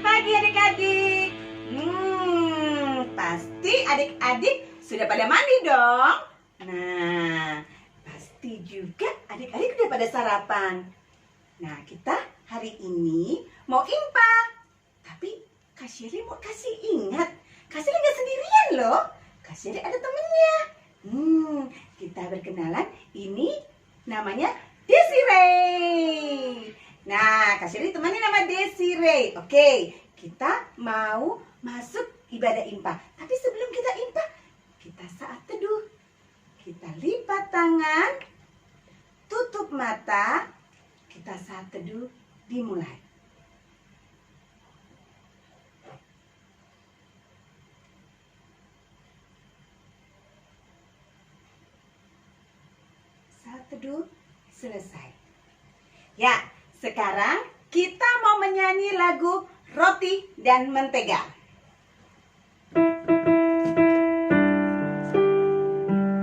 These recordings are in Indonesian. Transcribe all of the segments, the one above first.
pagi adik-adik. Pasti adik-adik sudah pada mandi dong. Nah, pasti juga adik-adik sudah pada sarapan. Nah, kita hari ini mau impa. Tapi Kak Shirley mau kasih ingat, Kak Shirley nggak sendirian loh. Kak Shirley ada temennya. Kita berkenalan, ini namanya Desiree. Nah, Kak Shirley temannya nama Desiree. Oke, kita mau masuk ibadah impa. Tapi sebelum kita impa, kita saat teduh. Kita lipat tangan, tutup mata, kita saat teduh dimulai. Saat teduh selesai. Ya, sekarang kita mau menyanyi lagu Roti dan Mentega.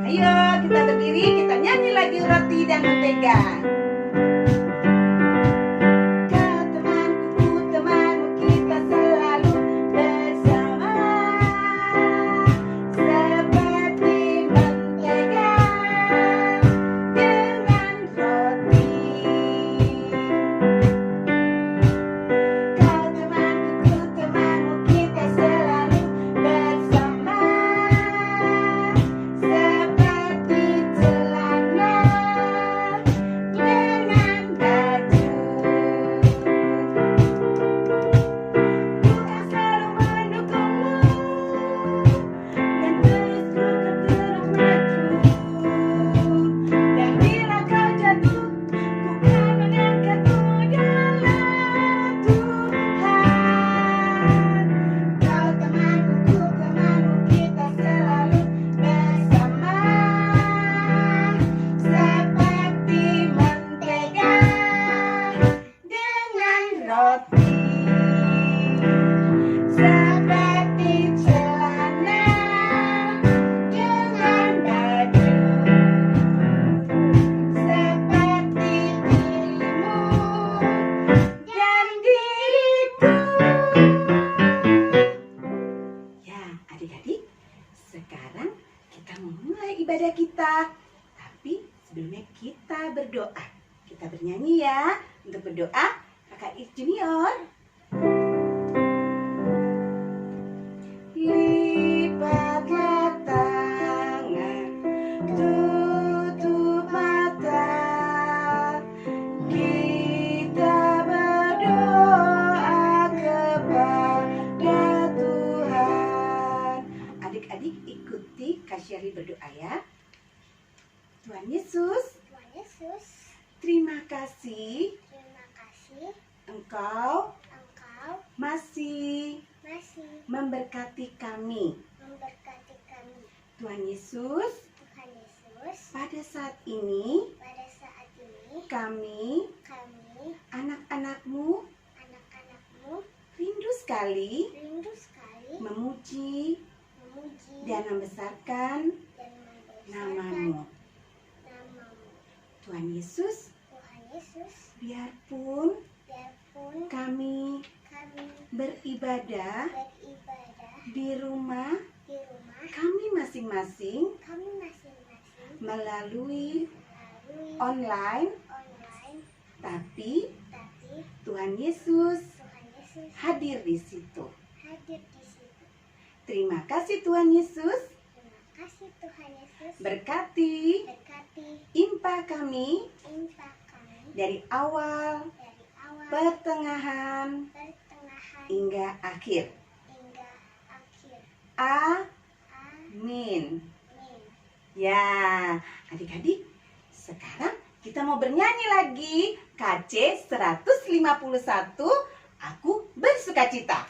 Ayo kita berdiri, kita nyanyi lagi Roti dan Mentega. Sekarang kita memulai ibadah kita. Tapi sebelumnya kita berdoa. Kita bernyanyi ya. Untuk berdoa, Kakak Ik Junior. Lipatlah tangan, tutup mata, kita berdoa kepada Tuhan. Adik-adik ikuti Kak Shirley berdoa ya. Tuhan Yesus, terima kasih Engkau masih memberkati kami. Tuhan Yesus, pada saat ini kami anak-anakmu rindu sekali memuji dan membesarkan namamu. Tuhan Yesus, biarpun kami beribadah di rumah kami masing-masing melalui online, tapi Tuhan Yesus hadir di situ. Terima kasih Tuhan Yesus. Berkati impa kami dari awal, pertengahan hingga akhir. Amin. Ya, adik-adik, sekarang kita mau bernyanyi lagi KC 151, Aku Bersukacita.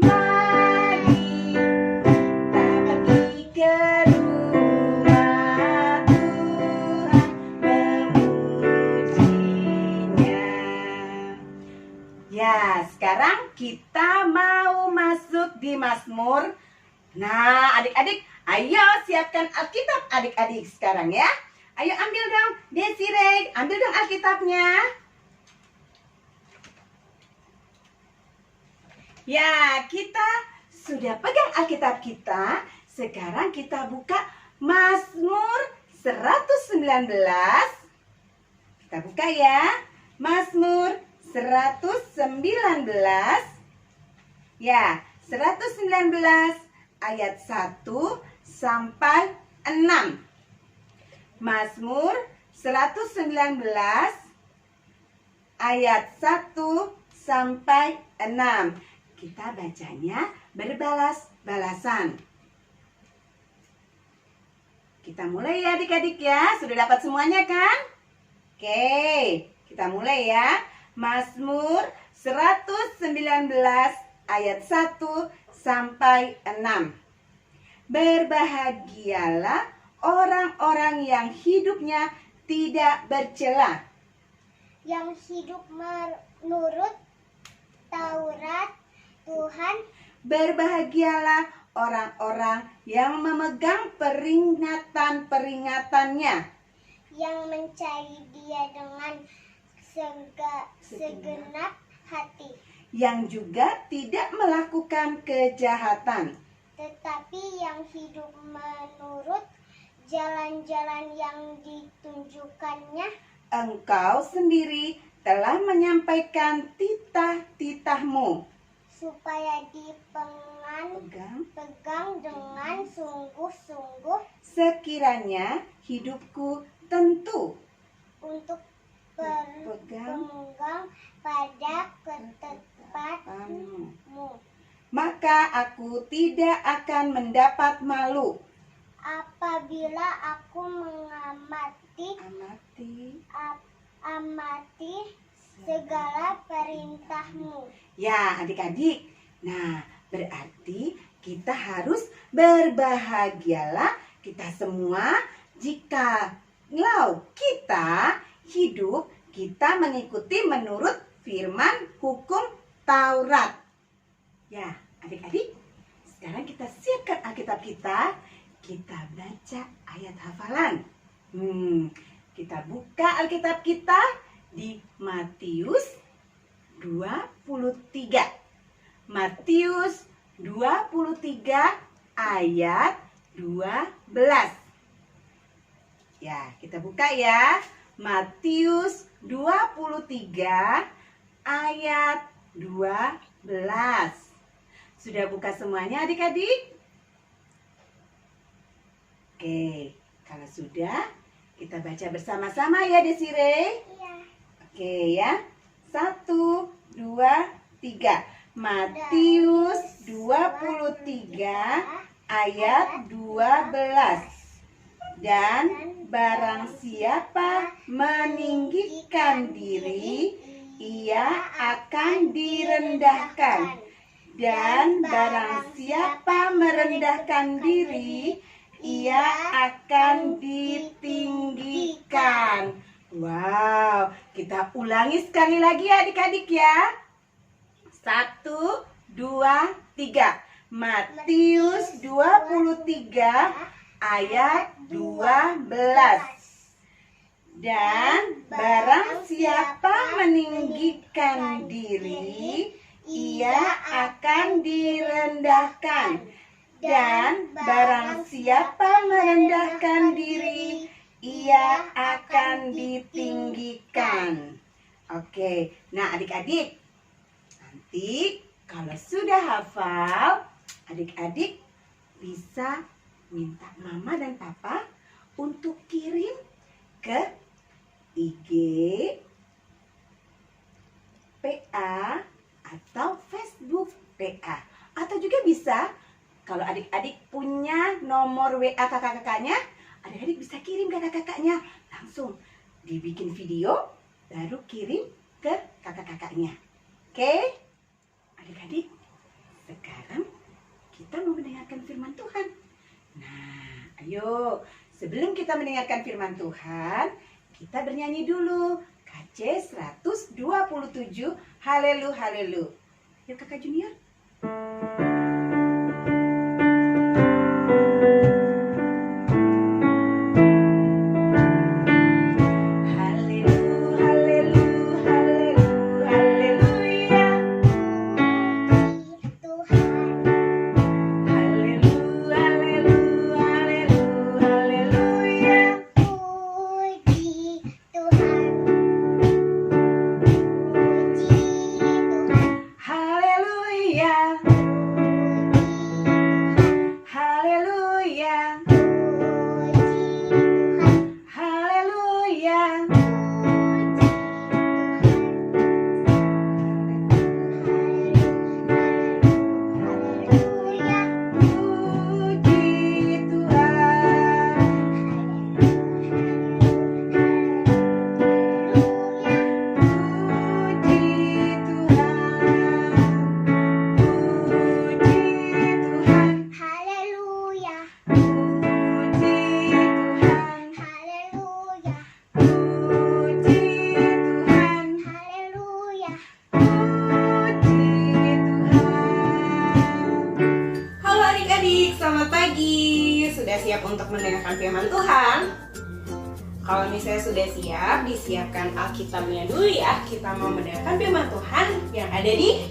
Mari sekarang kita mau masuk di Mazmur. Nah, adik-adik, ayo siapkan Alkitab adik-adik sekarang ya. Ayo ambil dong, Desiree, ambil dong Alkitabnya. Ya, kita sudah pegang Alkitab kita. Sekarang kita buka Mazmur 119. Kita buka ya. Mazmur 119. Ya, 119 ayat 1 sampai 6. Mazmur 119 ayat 1 sampai 6. Kita bacanya berbalas-balasan. Kita mulai ya adik-adik ya. Sudah dapat semuanya kan? Oke, kita mulai ya. Mazmur 119 ayat 1 sampai 6. Berbahagialah orang-orang yang hidupnya tidak bercela, yang hidup menurut Taurat Tuhan. Berbahagialah orang-orang yang memegang peringatan-peringatannya, yang mencari Dia dengan segenap hati, yang juga tidak melakukan kejahatan, tetapi yang hidup menurut jalan-jalan yang ditunjukkannya. Engkau sendiri telah menyampaikan titah-titahmu, supaya dipegang dengan sungguh-sungguh, sekiranya hidupku tentu untuk berpegang berpegang pada ketetapanmu. maka aku tidak akan mendapat malu. Apabila aku mengamati segala perintahmu. Ya adik-adik, nah berarti kita harus berbahagialah kita semua jikalau kita hidup, kita mengikuti menurut firman hukum Taurat. Ya adik-adik, sekarang kita siapkan Alkitab kita. Kita baca ayat hafalan. Kita buka Alkitab kita di Matius 23. Matius 23 ayat 12. Ya, kita buka ya. Matius 23 ayat 12. Sudah buka semuanya adik-adik? Oke, kalau sudah, kita baca bersama-sama ya Desiree. Iya. Oke ya, 1, 2, 3. Matius 23 ayat 12. Dan barang siapa meninggikan diri, ia akan direndahkan. Dan barang siapa merendahkan diri, ia akan ditinggikan. Wow, kita ulangi sekali lagi ya adik-adik ya. 1, 2, 3. Matius 23 ayat 12. Dan barang siapa meninggikan diri, ia akan direndahkan. Dan barang siapa merendahkan diri, ia akan ditinggikan. Oke, nah adik-adik, nanti kalau sudah hafal, adik-adik bisa minta mama dan papa untuk kirim ke IG, PA, atau Facebook PA. Atau juga bisa, kalau adik-adik punya nomor WA kakak-kakaknya, adik-adik bisa kirim ke kakak-kakaknya. Langsung dibikin video, baru kirim ke kakak-kakaknya. Oke? Adik-adik, sekarang kita mau mendengarkan firman Tuhan. Nah, ayo. Sebelum kita mendengarkan firman Tuhan, kita bernyanyi dulu. KC 127, Halelu, Halelu. Ya Kakak Junior. Sudah siap untuk mendengarkan firman Tuhan? Kalau misalnya sudah siap, disiapkan Alkitabnya dulu ya. Kita mau mendengarkan firman Tuhan yang ada di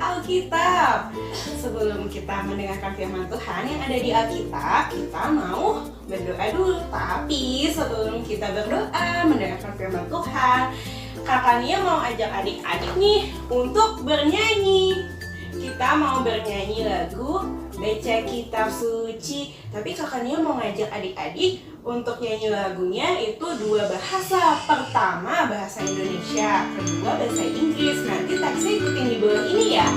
Alkitab. Sebelum kita mendengarkan firman Tuhan yang ada di Alkitab, kita mau berdoa dulu. Tapi sebelum kita berdoa mendengarkan firman Tuhan, Kakak Nia mau ajak adik-adik nih untuk bernyanyi. Kita mau bernyanyi lagu Baca Kitab Suci. Tapi Kakak Nia mau ngajak adik-adik untuk nyanyi lagunya itu 2 bahasa. Pertama bahasa Indonesia, kedua bahasa Inggris. Nanti taksi ikutin di bawah ini ya.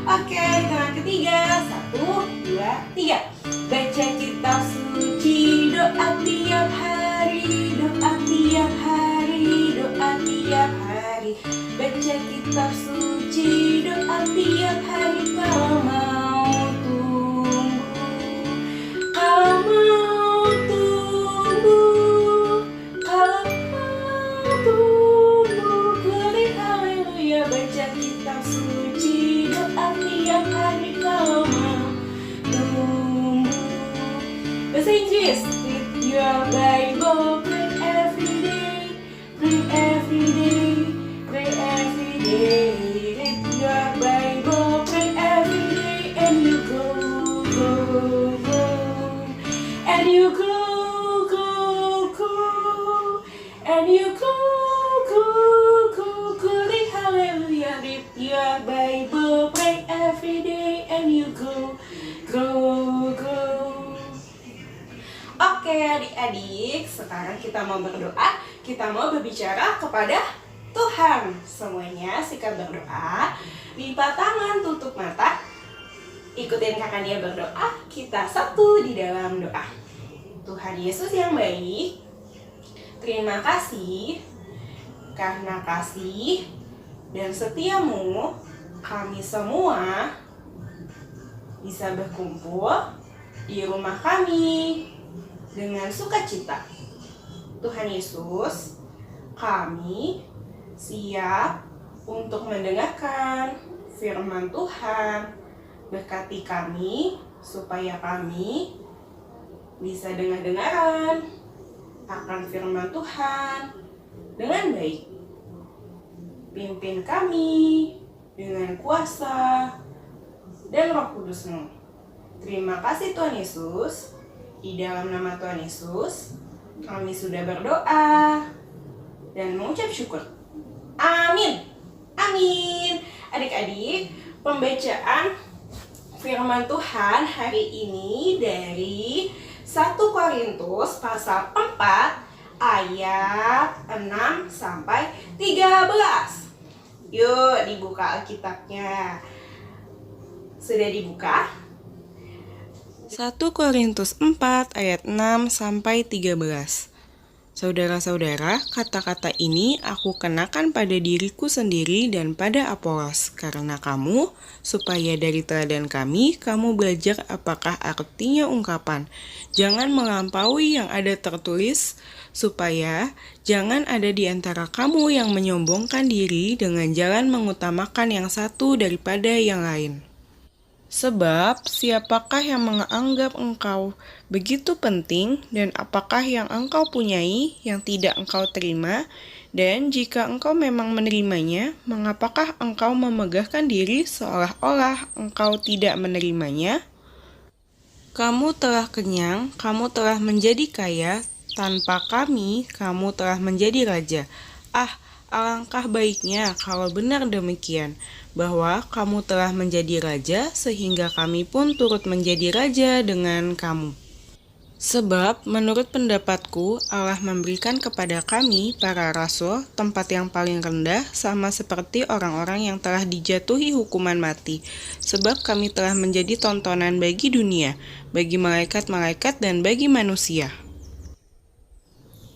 Oke, hitungan ketiga. 1, 2, 3. Baca Kitab Suci, doa tiap hari, doa tiap hari, doa tiap hari. Baca Kitab Suci, doa tiap hari. Kalau mau tumbuh, kalau mau tumbuh, kalau mau tumbuh, glory haleluya. Baca Kitab Suci, doa tiap hari. Kalau mau tumbuh. Bahasa Inggris. Read your Bible, pray every day, pray every day, pray every day. Read your Bible, pray every day, and you grow, grow, grow, and you grow, grow, grow, and you grow, grow, grow, glory hallelujah. Read your Bible, pray every day, and you grow, grow, grow. Oke adik-adik, sekarang kita mau berdoa, kita mau berbicara kepada Tuhan. Semuanya sikat berdoa, lipat tangan, tutup mata, ikutin Kakak Nia berdoa, kita satu di dalam doa. Tuhan Yesus yang baik, terima kasih karena kasih dan setiamu kami semua bisa berkumpul di rumah kami dengan sukacita. Tuhan Yesus, kami siap untuk mendengarkan firman Tuhan. Berkati kami supaya kami bisa dengar-dengaran akan firman Tuhan dengan baik. Pimpin kami dengan kuasa dan Roh Kudus-Mu. Terima kasih Tuhan Yesus. Di dalam nama Tuhan Yesus, kami sudah berdoa dan mengucap syukur. Amin. Amin. Adik-adik, pembacaan firman Tuhan hari ini dari 1 Korintus pasal 4 ayat 6 sampai 13. Yuk dibuka Alkitabnya. Sudah dibuka? 1 Korintus 4 ayat 6 sampai 13. Saudara-saudara, kata-kata ini aku kenakan pada diriku sendiri dan pada Apolos, karena kamu, supaya dari teladan kami, kamu belajar apakah artinya ungkapan. Jangan melampaui yang ada tertulis, supaya jangan ada di antara kamu yang menyombongkan diri dengan jalan mengutamakan yang satu daripada yang lain. Sebab, siapakah yang menganggap engkau begitu penting, dan apakah yang engkau punyai yang tidak engkau terima? Dan jika engkau memang menerimanya, mengapakah engkau memegahkan diri seolah-olah engkau tidak menerimanya? Kamu telah kenyang, kamu telah menjadi kaya, tanpa kami, kamu telah menjadi raja. Alangkah baiknya kalau benar demikian, bahwa kamu telah menjadi raja sehingga kami pun turut menjadi raja dengan kamu. Sebab menurut pendapatku Allah memberikan kepada kami para rasul tempat yang paling rendah sama seperti orang-orang yang telah dijatuhi hukuman mati. Sebab kami telah menjadi tontonan bagi dunia, bagi malaikat-malaikat dan bagi manusia.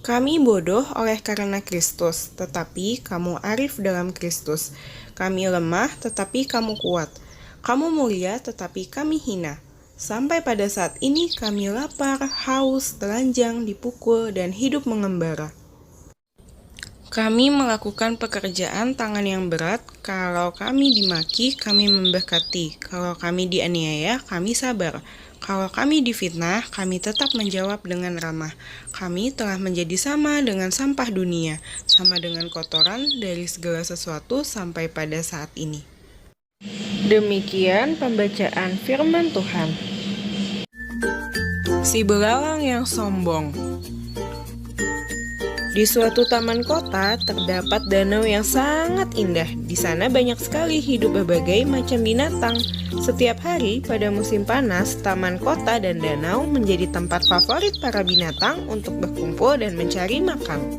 Kami bodoh oleh karena Kristus, tetapi kamu arif dalam Kristus. Kami lemah, tetapi kamu kuat. Kamu mulia, tetapi kami hina. Sampai pada saat ini kami lapar, haus, telanjang, dipukul, dan hidup mengembara. Kami melakukan pekerjaan tangan yang berat. Kalau kami dimaki, kami memberkati. Kalau kami dianiaya, kami sabar. Kalau kami difitnah, kami tetap menjawab dengan ramah. Kami telah menjadi sama dengan sampah dunia, sama dengan kotoran dari segala sesuatu sampai pada saat ini. Demikian pembacaan firman Tuhan. Si belalang yang sombong. Di suatu taman kota terdapat danau yang sangat indah. Di sana banyak sekali hidup berbagai macam binatang. Setiap hari pada musim panas, taman kota dan danau menjadi tempat favorit para binatang untuk berkumpul dan mencari makan.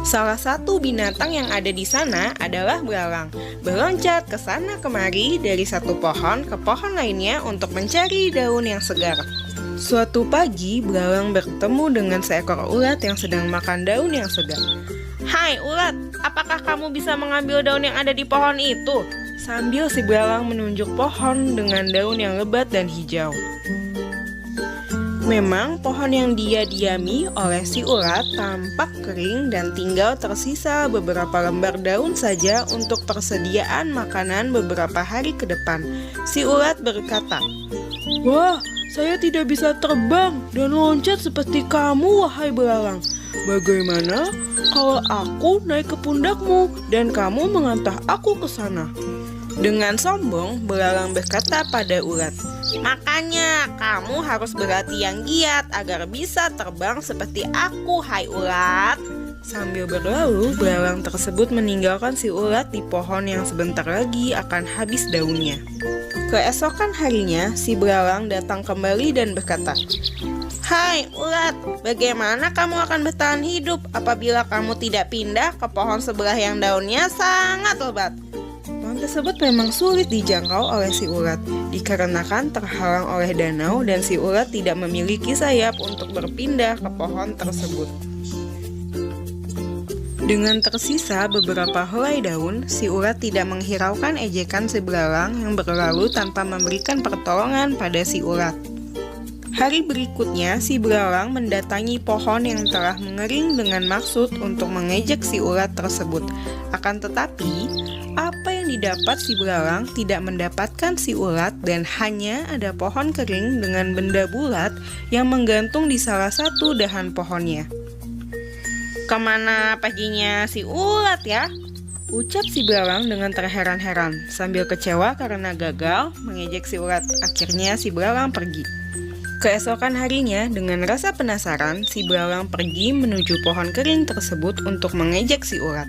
Salah satu binatang yang ada di sana adalah belalang. Berloncat ke sana kemari dari satu pohon ke pohon lainnya untuk mencari daun yang segar. Suatu pagi, belalang bertemu dengan seekor ulat yang sedang makan daun yang segar. "Hai ulat, apakah kamu bisa mengambil daun yang ada di pohon itu?" Sambil si belalang menunjuk pohon dengan daun yang lebat dan hijau. Memang pohon yang dia diami oleh si ulat tampak kering dan tinggal tersisa beberapa lembar daun saja untuk persediaan makanan beberapa hari ke depan. Si ulat berkata, "Wah, saya tidak bisa terbang dan loncat seperti kamu, wahai belalang. Bagaimana kalau aku naik ke pundakmu dan kamu mengantar aku ke sana?" Dengan sombong, belalang berkata pada ulat, "Makanya kamu harus berlatih yang giat agar bisa terbang seperti aku, hai ulat." Sambil berlalu, belalang tersebut meninggalkan si ulat di pohon yang sebentar lagi akan habis daunnya. Keesokan harinya, si belalang datang kembali dan berkata, "Hai ulat, bagaimana kamu akan bertahan hidup apabila kamu tidak pindah ke pohon sebelah yang daunnya sangat lebat?" Pohon tersebut memang sulit dijangkau oleh si ulat, dikarenakan terhalang oleh danau dan si ulat tidak memiliki sayap untuk berpindah ke pohon tersebut. Dengan tersisa beberapa helai daun, si ulat tidak menghiraukan ejekan si belalang yang berlalu tanpa memberikan pertolongan pada si ulat. Hari berikutnya, si belalang mendatangi pohon yang telah mengering dengan maksud untuk mengejek si ulat tersebut. Akan tetapi, apa yang didapat si belalang tidak mendapatkan si ulat dan hanya ada pohon kering dengan benda bulat yang menggantung di salah satu dahan pohonnya. "Kemana paginya si ulat ya?" ucap si belalang dengan terheran-heran sambil kecewa karena gagal mengejek si ulat. Akhirnya si belalang pergi. Keesokan harinya, dengan rasa penasaran, si belalang pergi menuju pohon kering tersebut untuk mengejek si ulat.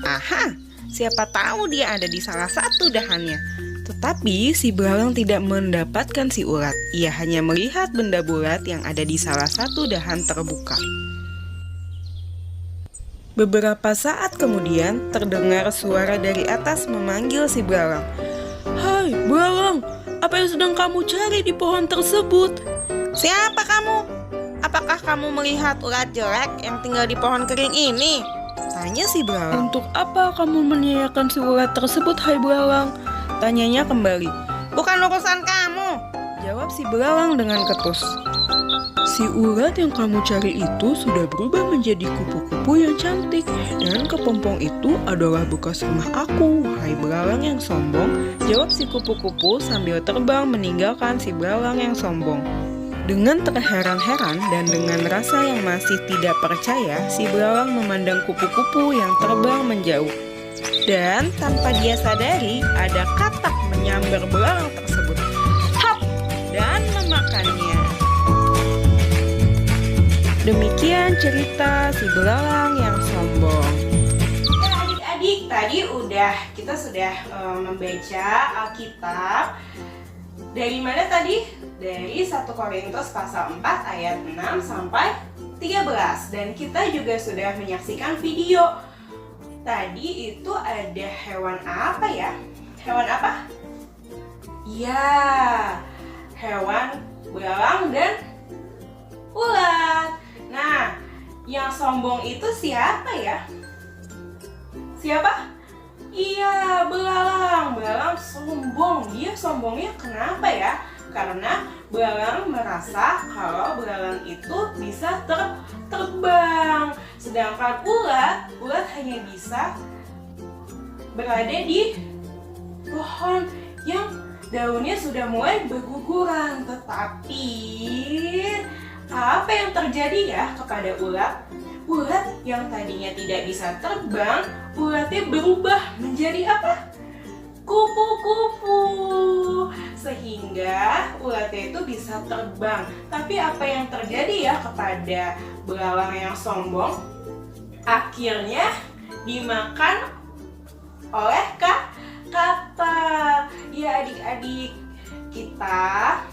Aha, siapa tahu dia ada di salah satu dahannya. Tetapi si belalang tidak mendapatkan si ulat. Ia hanya melihat benda bulat yang ada di salah satu dahan terbuka. Beberapa saat kemudian, terdengar suara dari atas memanggil si belalang. "Hai belalang, apa yang sedang kamu cari di pohon tersebut?" "Siapa kamu? Apa apakah kamu melihat ulat jelek yang tinggal di pohon kering ini? Tanya si belalang. Untuk apa kamu menanyakan si ulat tersebut, hai belalang? Tanyanya kembali. Bukan urusan kamu, jawab si belalang dengan ketus. Si ulat yang kamu cari itu sudah berubah menjadi kupu-kupu yang cantik. Dan kepompong itu adalah bekas rumah aku, hai belalang yang sombong, jawab si kupu-kupu sambil terbang meninggalkan si belalang yang sombong. Dengan terheran-heran dan dengan rasa yang masih tidak percaya, si belalang memandang kupu-kupu yang terbang menjauh. Dan tanpa dia sadari, ada katak menyambar belalang tersebut. Hap! Dan memakannya. Demikian cerita si belalang yang sombong. Ya adik-adik, tadi kita sudah membaca Alkitab. Dari mana tadi? Dari 1 Korintus pasal 4 ayat 6 sampai 13. Dan kita juga sudah menyaksikan video. Tadi itu ada hewan apa ya? Hewan apa? Ya, hewan belalang dan ulat. Nah, yang sombong itu siapa ya? Siapa? Iya, belalang. Belalang sombong. Dia sombongnya kenapa ya? Karena belalang merasa kalau belalang itu bisa terbang. Sedangkan ulat hanya bisa berada di pohon yang daunnya sudah mulai berguguran. Tetapi apa yang terjadi ya kepada ulat? Ulat yang tadinya tidak bisa terbang, ulatnya berubah menjadi apa? Kupu-kupu. Sehingga ulatnya itu bisa terbang. Tapi apa yang terjadi ya kepada belalang yang sombong? Akhirnya dimakan oleh katak. Ya adik-adik, kita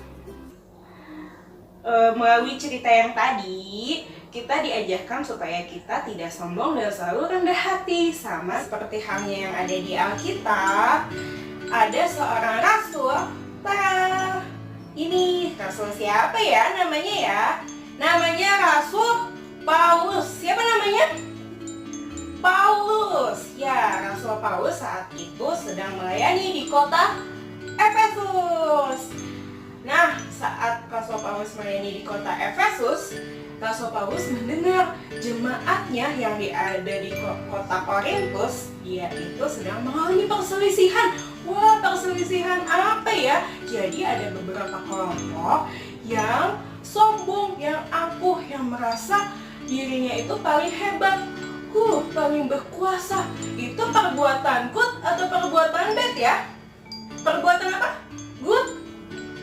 melalui cerita yang tadi, kita diajarkan supaya kita tidak sombong dan selalu rendah hati. Sama seperti halnya yang ada di Alkitab, ada seorang rasul. Ini rasul siapa ya namanya ya? Namanya Rasul Paulus. Siapa namanya? Paulus. Ya, Rasul Paulus saat itu sedang melayani di kota Efesus. Nah, saat Rasul Paulus melayani di kota Efesus, Rasul Paulus mendengar jemaatnya yang ada di kota Korintus, dia itu sedang mengalami perselisihan. Wah, perselisihan apa ya? Jadi ada beberapa kelompok yang sombong, yang angkuh, yang merasa dirinya itu paling hebat, paling berkuasa. Itu perbuatan good atau perbuatan bad ya? Perbuatan apa? Good?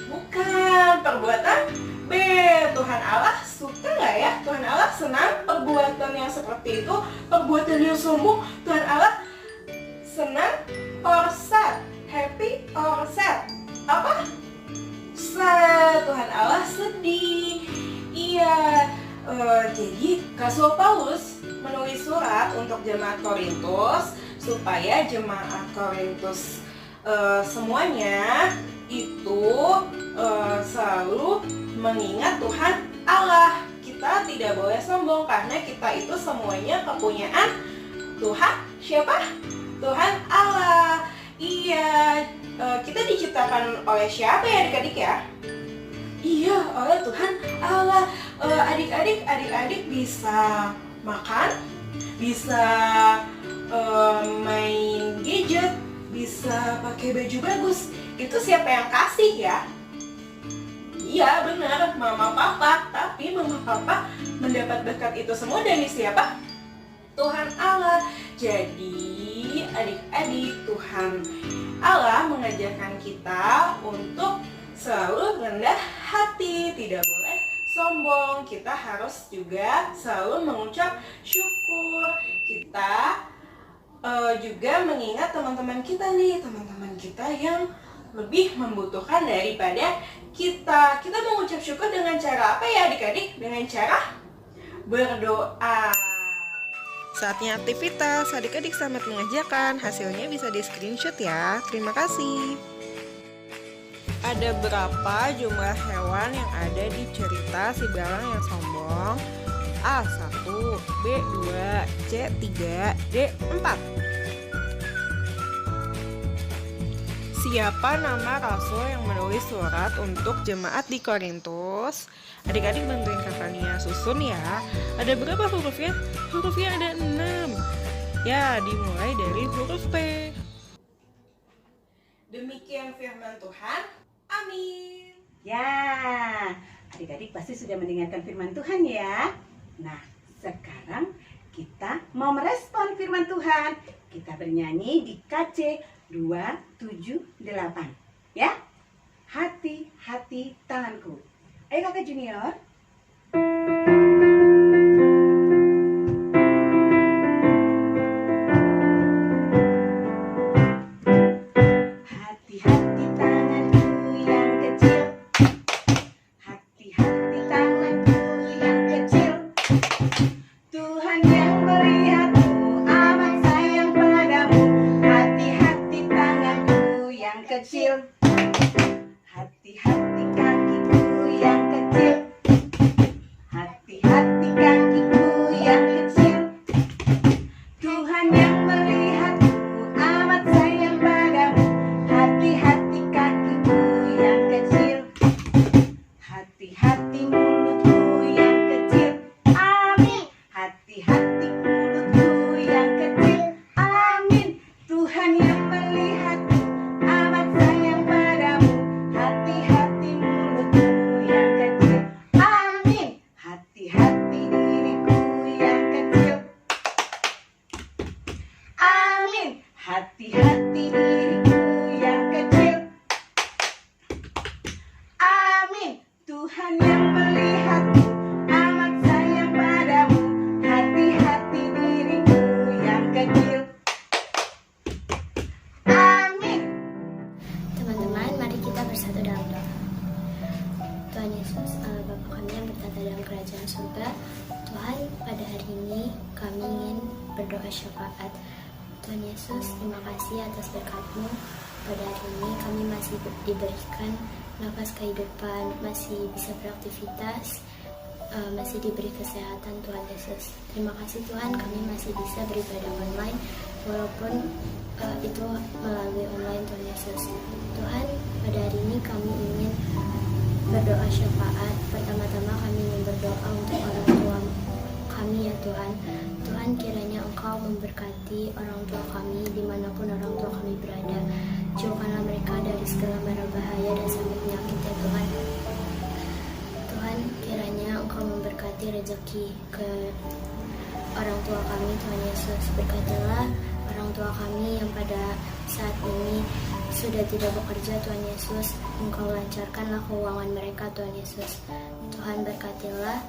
Bukan, perbuatan bad. Tuhan Allah suka nggak ya? Tuhan Allah senang perbuatan yang seperti itu, perbuatan yang sombong. Tuhan Allah senang or sad, happy or sad? Apa? Sad. Tuhan Allah sedih. Iya. Jadi Rasul Paulus menulis surat untuk jemaat Korintus supaya jemaat Korintus semuanya itu selalu mengingat Tuhan Allah. Kita tidak boleh sombong karena kita itu semuanya kepunyaan Tuhan. Siapa? Tuhan Allah. Iya, kita diciptakan oleh siapa ya adik-adik ya? Iya, oleh Tuhan Allah. Adik-adik bisa makan, bisa main gadget, bisa pakai baju bagus. Itu siapa yang kasih ya? Iya benar, mama papa. Tapi mama papa mendapat berkat itu semua dari siapa? Tuhan Allah. Jadi adik-adik, Tuhan Allah mengajarkan kita untuk selalu rendah hati, tidak boleh sombong. Kita harus juga selalu mengucap syukur. Kita juga mengingat teman-teman kita nih, teman-teman kita yang lebih membutuhkan daripada kita. Kita mengucap syukur dengan cara apa ya adik-adik? Dengan cara berdoa. Saatnya aktivitas, adik-adik selamat mengerjakan. Hasilnya bisa di screenshot ya. Terima kasih. Ada berapa jumlah hewan yang ada di cerita si Belang yang sombong? A. 1, B. 2, C. 3, D. 4. Siapa nama rasul yang menulis surat untuk jemaat di Korintus? Adik-adik bantuin kakaknya susun ya. Ada berapa hurufnya? Hurufnya ada 6. Ya, dimulai dari huruf P. Demikian firman Tuhan. Amin. Ya, adik-adik pasti sudah mendengarkan firman Tuhan ya. Nah, sekarang kita mau merespon firman Tuhan. Kita bernyanyi di KC 278. Ya, hati-hati tanganku. Ayo kakak junior. Hati-hati tanganku yang kecil. Hati-hati tanganku yang kecil. Tuhan yang melihatmu amat sayang padamu. Hati-hati tanganku yang kecil. Hati-hati kakiku yang kecil. Hati-hati kakiku yang kecil. Tuhan yang melihatmu amat sayang padamu. Hati-hati kakiku yang kecil. Hati-hati mulutku yang kecil. Amin. Hati-hati mulutku yang kecil. Amin. Tuhan yang melihatmu amat sayang padamu. Hati-hati mulutku yang kecil. Amin. Hati-hati diriku yang kecil. Amin. Hati-hati diriku yang kecil. Amin. Tuhan yang melihatmu amat sayang padamu. Hati-hati diriku yang kecil. Amin. Teman-teman, mari kita bersatu dalam doa. Tuhan Yesus, Allah Bapa kami yang bertata dalam kerajaan surga, Tuhan, pada hari ini kami ingin berdoa syafaat. Tuhan Yesus, terima kasih atas berkat-Mu. Pada hari ini kami masih diberikan nafas kehidupan, masih bisa beraktivitas, masih diberi kesehatan Tuhan Yesus. Terima kasih Tuhan, kami masih bisa beribadah online walaupun itu melalui online Tuhan Yesus. Tuhan, pada hari ini kami ingin berdoa syafaat. Pertama-tama kami ingin berdoa untuk orang tua kami ya Tuhan. Tuhan, kiranya Engkau memberkati orang tua kami dimanapun orang tua kami berada. Jauhkanlah mereka dari segala mara bahaya dan sakit penyakit ya Tuhan. Tuhan, kiranya Engkau memberkati rezeki ke orang tua kami Tuhan Yesus. Berkatilah orang tua kami yang pada saat ini sudah tidak bekerja Tuhan Yesus. Engkau lancarkanlah keuangan mereka Tuhan Yesus. Tuhan, berkatilah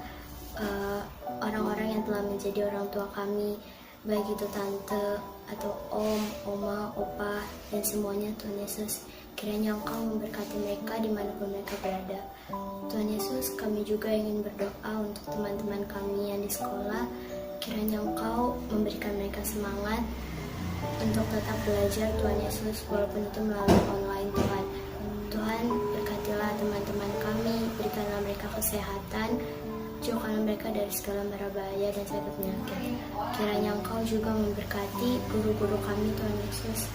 orang-orang yang telah menjadi orang tua kami, baik itu tante atau om, oma, opa, dan semuanya Tuhan Yesus. Kiranya Engkau memberkati mereka dimanapun mereka berada. Tuhan Yesus, kami juga ingin berdoa untuk teman-teman kami yang di sekolah. Kiranya Engkau memberikan mereka semangat untuk tetap belajar Tuhan Yesus, walaupun itu melalui online Tuhan. Tuhan, berkatilah teman-teman kami, berikanlah mereka kesehatan, jauhkanlah mereka dari segala mara bahaya dan sakit penyakit. Kiranya Engkau juga memberkati guru-guru kami Tuhan Yesus.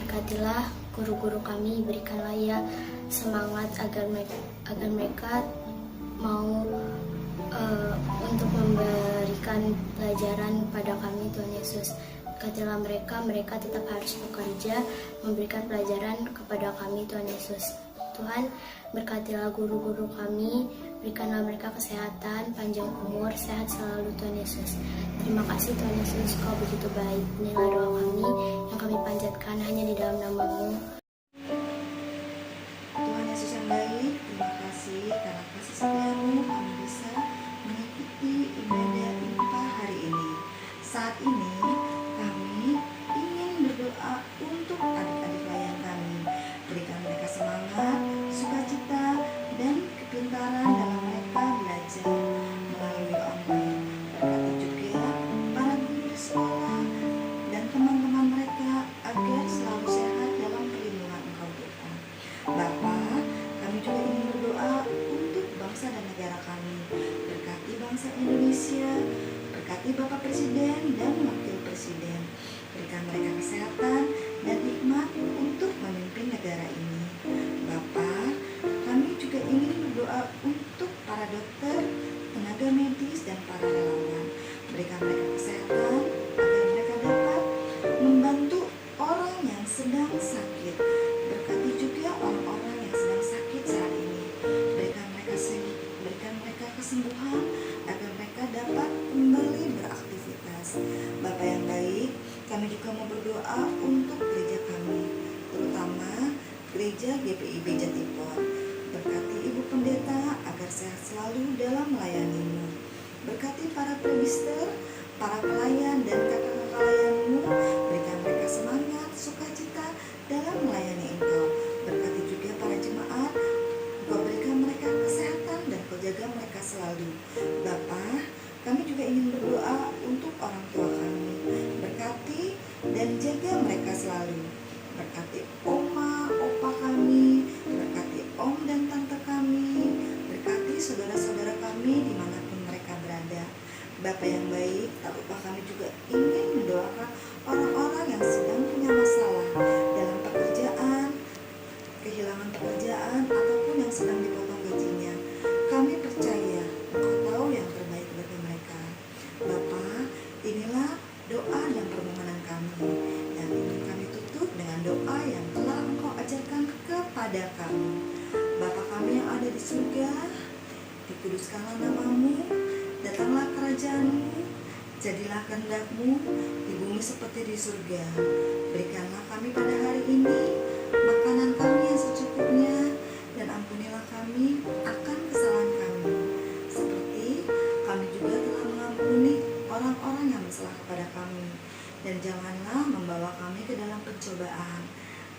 Berkatilah guru-guru kami, berikanlah ya semangat agar mereka mau untuk memberikan pelajaran pada kami Tuhan Yesus. Berkatilah mereka tetap harus bekerja, memberikan pelajaran kepada kami Tuhan Yesus. Tuhan, berkatilah guru-guru kami, berikanlah mereka kesehatan, panjang umur, sehat selalu Tuhan Yesus. Terima kasih Tuhan Yesus, Kau begitu baik. Inilah doa kami yang kami panjatkan hanya di dalam nama-Mu. Tuhan Yesus yang baik, terima kasih karena kasih setia-Mu kami bisa mengikuti ibadah IMPA hari ini. Saat ini kami ingin berdoa untuk adik-adik layan kami. Berikan mereka semangat, sukacita, dan kepintaran dalam mereka belajar melalui online. Berkati juga para guru di sekolah dan teman-teman mereka agar selalu sehat dalam keliling Bapa, kami juga ingin berdoa untuk bangsa dan negara kami. Berkati bangsa Indonesia, berkati Bapak Presiden dan Wakil Presiden. Berikan mereka kesehatan dan hikmat untuk memimpin negara ini. Bapa, kami juga ingin berdoa untuk para dokter, tenaga medis, dan para relawan. Berikan mereka kesehatan agar mereka dapat membantu orang yang sedang sakit. Berkati juga orang-orang yang sedang sakit saat ini. Berikan mereka kesembuhan agar mereka dapat kembali beraktivitas. Bapa yang baik, kami juga mau berdoa untuk gereja kami, terutama gereja GPIB Jatipon. Berkati Ibu Pendeta agar sehat selalu dalam melayani-Mu. Berkati para presbiter, para pelayan, dan kakak-kakak layan-Mu. Berikan mereka semangat, sukacita dalam melayani Engkau. Berkati juga para jemaat, Engkau berikan mereka kesehatan dan Kau jaga mereka selalu. Bapa, kami juga ingin berdoa untuk orang tua kami. Berkati dan jaga mereka selalu. Berkati oma, opa kami, berkati om dan tante kami, berkati saudara-saudara kami dimanapun mereka berada. Bapa yang baik, tak lupa kami juga ingin mendoakan orang-orang yang sedang punya masalah dalam pekerjaan, kehilangan pekerjaan, ataupun yang sedang dipotong gajinya. Kami percaya Engkau tahu yang terbaik bagi mereka. Bapa, inilah doa dan permohonan kami, dan ingin kami tutup dengan doa yang telah Engkau ajarkan kepada kami. Bapa kami yang ada di surga, dikuduskanlah nama-Mu, datanglah kerajaan-Mu, jadilah kehendak-Mu di bumi seperti di surga. Berikanlah kami pada hari ini makanan kami yang secukupnya, dan ampunilah kami akan kesalahan kami, seperti kami juga telah mengampuni orang-orang yang bersalah kepada kami. Dan janganlah membawa kami ke dalam pencobaan,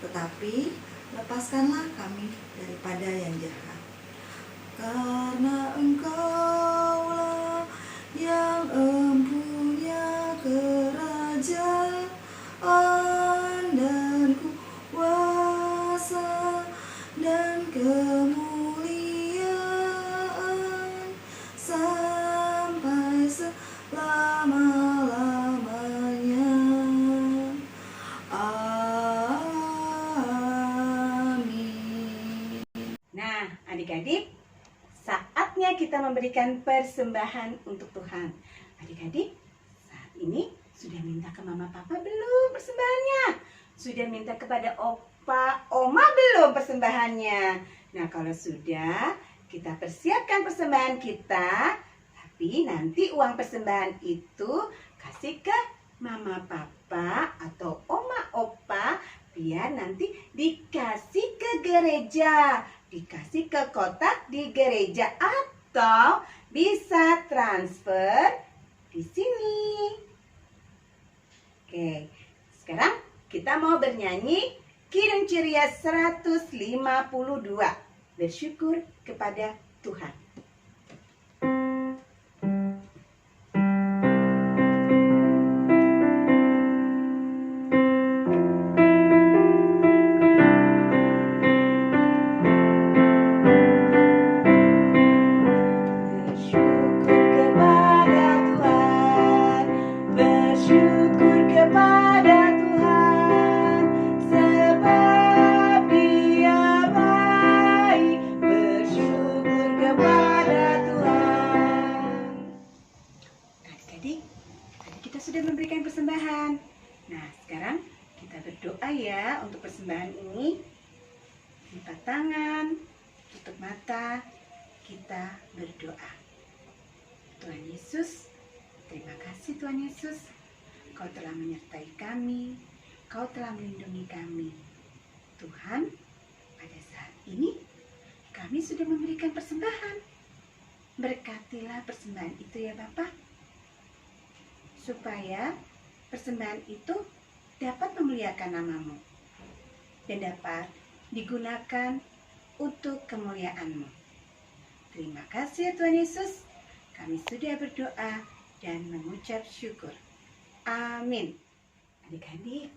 tetapi lepaskanlah kami daripada yang jahat. Karena Engkaulah yang empunya kerajaan dan kuasa dan kemuliaan sampai selama-lamanya. Amin. Nah, adik-adik, saatnya kita memberikan persembahan untuk Tuhan. Adik-adik, saat ini sudah minta ke mama papa belum persembahannya? Sudah minta kepada opa, oma belum persembahannya? Nah, kalau sudah, kita persiapkan persembahan kita. Tapi nanti uang persembahan itu kasih ke mama papa atau oma opa, biar nanti dikasih ke gereja, dikasih ke kotak di gereja, atau bisa transfer di sini. Oke, sekarang kita mau bernyanyi Kidung Ceria 152, bersyukur kepada Tuhan. Sudah memberikan persembahan. Nah, sekarang kita berdoa ya untuk persembahan ini. Lipat tangan, tutup mata, kita berdoa. Tuhan Yesus, terima kasih Tuhan Yesus. Kau telah menyertai kami, Kau telah melindungi kami. Tuhan, pada saat ini kami sudah memberikan persembahan. Berkatilah persembahan itu ya Bapak, supaya persembahan itu dapat memuliakan nama-Mu dan dapat digunakan untuk kemuliaan-Mu. Terima kasih ya Tuhan Yesus, kami sudah berdoa dan mengucap syukur. Amin. Adik-adik,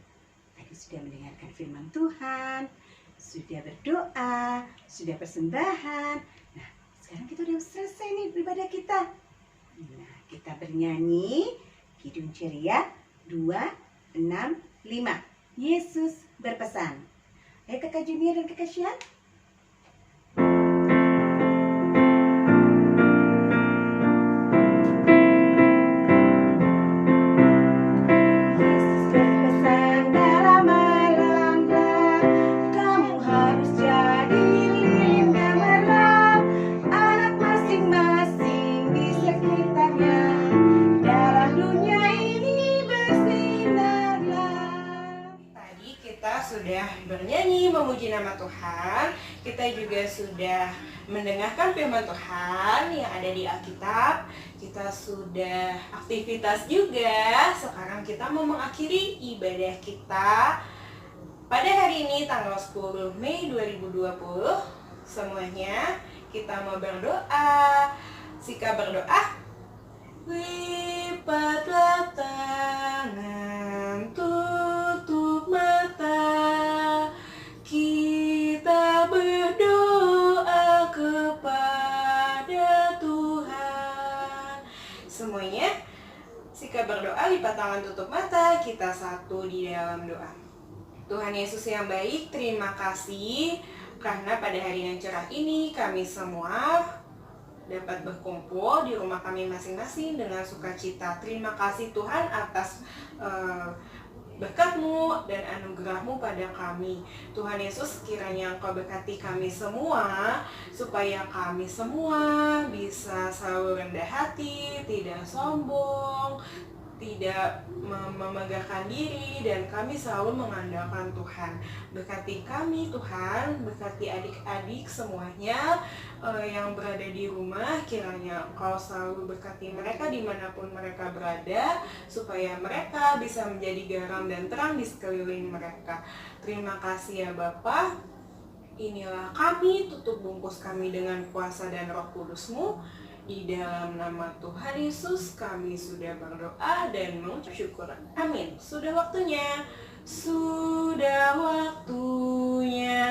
tadi sudah mendengarkan firman Tuhan. sudah berdoa, sudah persembahan. Nah, sekarang kita udah selesai nih ibadah kita. Nah, kita bernyanyi Kidung Ceria 265. Yesus berpesan. Ayo Kakak Junia dan Kakak Syian. Sudah bernyanyi memuji nama Tuhan, kita juga sudah mendengarkan firman Tuhan yang ada di Alkitab, kita sudah aktivitas juga. Sekarang kita mau mengakhiri ibadah kita pada hari ini tanggal 10 Mei 2020. Semuanya kita mau berdoa. Sikap berdoa, lipatlah tangan, tutup mata, kita berdoa kepada Tuhan. Semuanya sikap berdoa, lipat tangan, tutup mata, kita satu di dalam doa. Tuhan Yesus yang baik, terima kasih karena pada hari yang cerah ini kami semua dapat berkumpul di rumah kami masing-masing dengan sukacita. Terima kasih Tuhan atas berkat-Mu dan anugerah-Mu pada kami. Tuhan Yesus, kiranya Engkau berkati kami semua, supaya kami semua bisa selalu rendah hati, tidak sombong, tidak memegahkan diri, dan kami selalu mengandalkan Tuhan. Berkati kami Tuhan, berkati adik-adik semuanya yang berada di rumah. Kiranya Engkau selalu berkati mereka dimanapun mereka berada, supaya mereka bisa menjadi garam dan terang di sekeliling mereka. Terima kasih ya Bapa. Inilah kami, tutup bungkus kami dengan kuasa dan Roh Kudus-Mu. Di dalam nama Tuhan Yesus kami sudah berdoa dan mengucap syukur. Amin. Sudah waktunya. Sudah waktunya